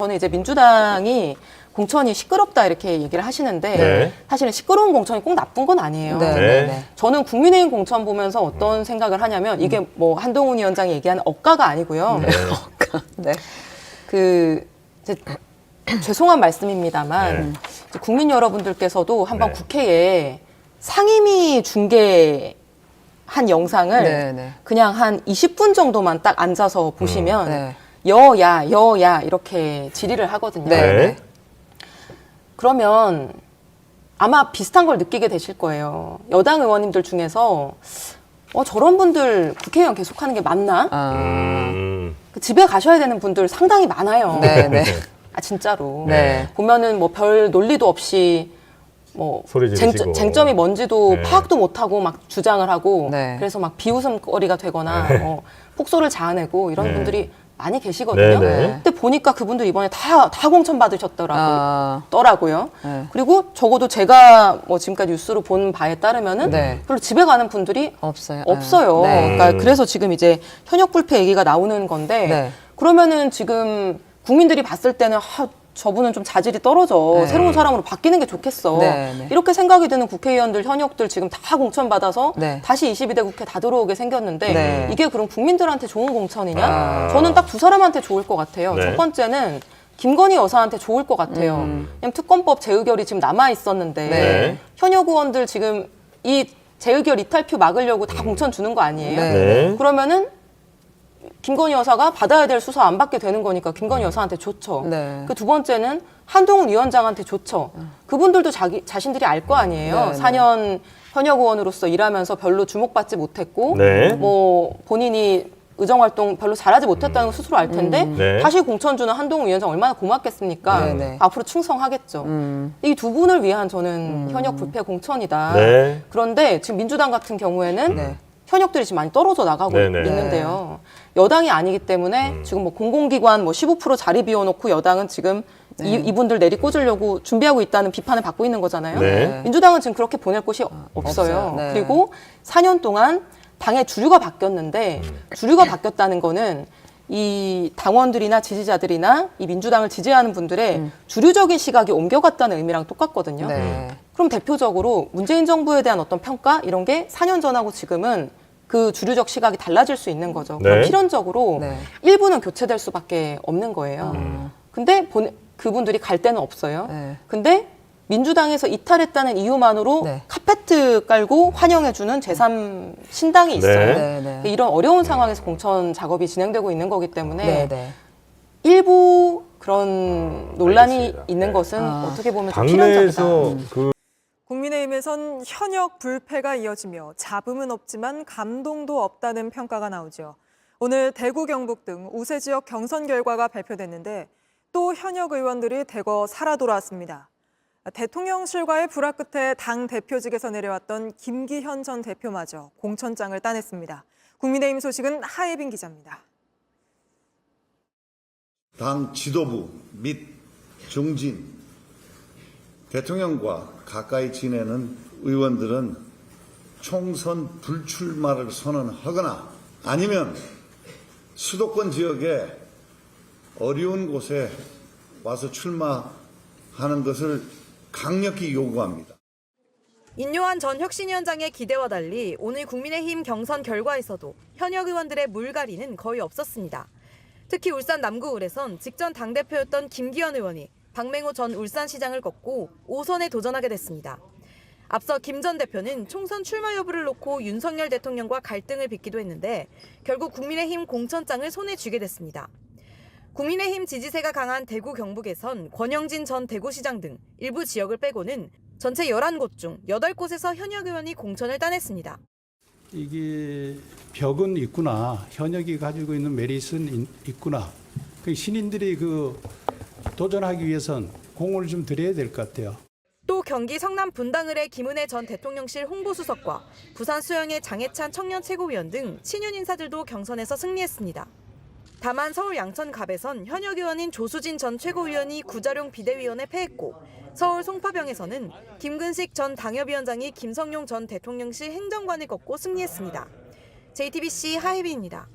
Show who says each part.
Speaker 1: 저는 이제 민주당이 공천이 시끄럽다 이렇게 얘기를 하시는데
Speaker 2: 네.
Speaker 1: 사실은 시끄러운 공천이 꼭 나쁜 건 아니에요.
Speaker 2: 네.
Speaker 1: 저는 국민의힘 공천 보면서 어떤 생각을 하냐면 이게 뭐 한동훈 위원장이 얘기하는 억가가 아니고요.
Speaker 3: 네.
Speaker 1: 그 이제 죄송한 말씀입니다만 이제 국민 여러분들께서도 한번 국회에 상임위 중계한 영상을 그냥 한 20분 정도만 딱 앉아서 보시면 여야 이렇게 질의를 하거든요. 그러면 아마 비슷한 걸 느끼게 되실 거예요. 여당 의원님들 중에서 저런 분들 국회의원 계속하는 게 맞나? 집에 가셔야 되는 분들 상당히 많아요. 아 진짜로. 보면은 뭐 별 논리도 없이 뭐 쟁점이 뭔지도 파악도 못하고 막 주장을 하고 그래서 막 비웃음거리가 되거나 폭소를 자아내고 이런 분들이 많이 계시거든요. 근데 보니까 그분들 이번에 다 공천 받으셨더라고요. 그리고 적어도 제가 뭐 지금까지 뉴스로 본 바에 따르면은 별로 집에 가는 분들이 없어요. 그러니까 그래서 지금 이제 현역 불패 얘기가 나오는 건데 그러면은 지금 국민들이 봤을 때는 저분은 좀 자질이 떨어져. 새로운 사람으로 바뀌는 게 좋겠어. 이렇게 생각이 드는 국회의원들, 현역들 지금 다 공천받아서 다시 22대 국회 다 들어오게 생겼는데 이게 그럼 국민들한테 좋은 공천이냐? 저는 딱 두 사람한테 좋을 것 같아요. 첫 번째는 김건희 여사한테 좋을 것 같아요. 왜냐면 특검법 재의결이 지금 남아 있었는데 현역 의원들 지금 이 재의결 이탈표 막으려고 다 공천 주는 거 아니에요? 그러면은 김건희 여사가 받아야 될 수사 안 받게 되는 거니까 김건희 여사한테 좋죠. 그 두 번째는 한동훈 위원장한테 좋죠. 그분들도 자신들이 알 거 아니에요. 4년 현역 의원으로서 일하면서 별로 주목받지 못했고 뭐 본인이 의정활동 별로 잘하지 못했다는 거 스스로 알 텐데 다시 공천 주는 한동훈 위원장 얼마나 고맙겠습니까? 앞으로 충성하겠죠. 이 두 분을 위한 저는 현역 불패 공천이다. 그런데 지금 민주당 같은 경우에는 현역들이 지금 많이 떨어져 나가고 있는데요. 여당이 아니기 때문에 지금 뭐 공공기관 뭐 15% 자리 비워놓고 여당은 지금 이분들 내리꽂으려고 준비하고 있다는 비판을 받고 있는 거잖아요. 민주당은 지금 그렇게 보낼 곳이 없어요. 그리고 4년 동안 당의 주류가 바뀌었는데 주류가 바뀌었다는 거는 이 당원들이나 지지자들이나 이 민주당을 지지하는 분들의 주류적인 시각이 옮겨갔다는 의미랑 똑같거든요. 그럼 대표적으로 문재인 정부에 대한 어떤 평가 이런 게 4년 전하고 지금은 그 주류적 시각이 달라질 수 있는 거죠. 그럼 필연적으로 일부는 교체될 수밖에 없는 거예요. 근데 그분들이 갈 데는 없어요. 근데 민주당에서 이탈했다는 이유만으로 카페트 깔고 환영해주는 제3신당이 있어요. 이런 어려운 상황에서 공천 작업이 진행되고 있는 거기 때문에 일부 그런 논란이 있는 것은 어떻게 보면 좀 필연적이다.
Speaker 4: 국민의힘에선 현역 불패가 이어지며 잡음은 없지만 감동도 없다는 평가가 나오죠. 오늘 대구, 경북 등 우세 지역 경선 결과가 발표됐는데 또 현역 의원들이 대거 살아 돌아왔습니다. 대통령실과의 불화 끝에 당 대표직에서 내려왔던 김기현 전 대표마저 공천장을 따냈습니다. 국민의힘 소식은 하예빈 기자입니다.
Speaker 5: 당 지도부 및 중진, 대통령과 가까이 지내는 의원들은 총선 불출마를 선언하거나 아니면 수도권 지역에 어려운 곳에 와서 출마하는 것을 강력히 요구합니다.
Speaker 6: 인요한 전 혁신위원장의 기대와 달리 오늘 국민의힘 경선 결과에서도 현역 의원들의 물갈이는 거의 없었습니다. 특히 울산 남구을에선 직전 당대표였던 김기현 의원이 박맹호 전 울산시장을 꺾고 5선에 도전하게 됐습니다. 앞서 김 전 대표는 총선 출마 여부를 놓고 윤석열 대통령과 갈등을 빚기도 했는데 결국 국민의힘 공천장을 손에 쥐게 됐습니다. 국민의힘 지지세가 강한 대구 경북에선 권영진 전 대구시장 등 일부 지역을 빼고는 전체 11곳 중 8곳에서 현역 의원이 공천을 따냈습니다.
Speaker 7: 이게 벽은 있구나. 현역이 가지고 있는 메리트는 있구나. 신인들이 도전하기 위해선 공을 좀 들여야 될 것 같아요.
Speaker 6: 또 경기 성남 분당을의 김은혜 전 대통령실 홍보수석과 부산 수영의 장해찬 청년 최고위원 등 친윤 인사들도 경선에서 승리했습니다. 다만 서울 양천갑에선 현역 의원인 조수진 전 최고위원이 구자룡 비대위원에 패했고 서울 송파병에서는 김근식 전 당협위원장이 김성용 전 대통령실 행정관을 꺾고 승리했습니다. JTBC 하혜빈입니다.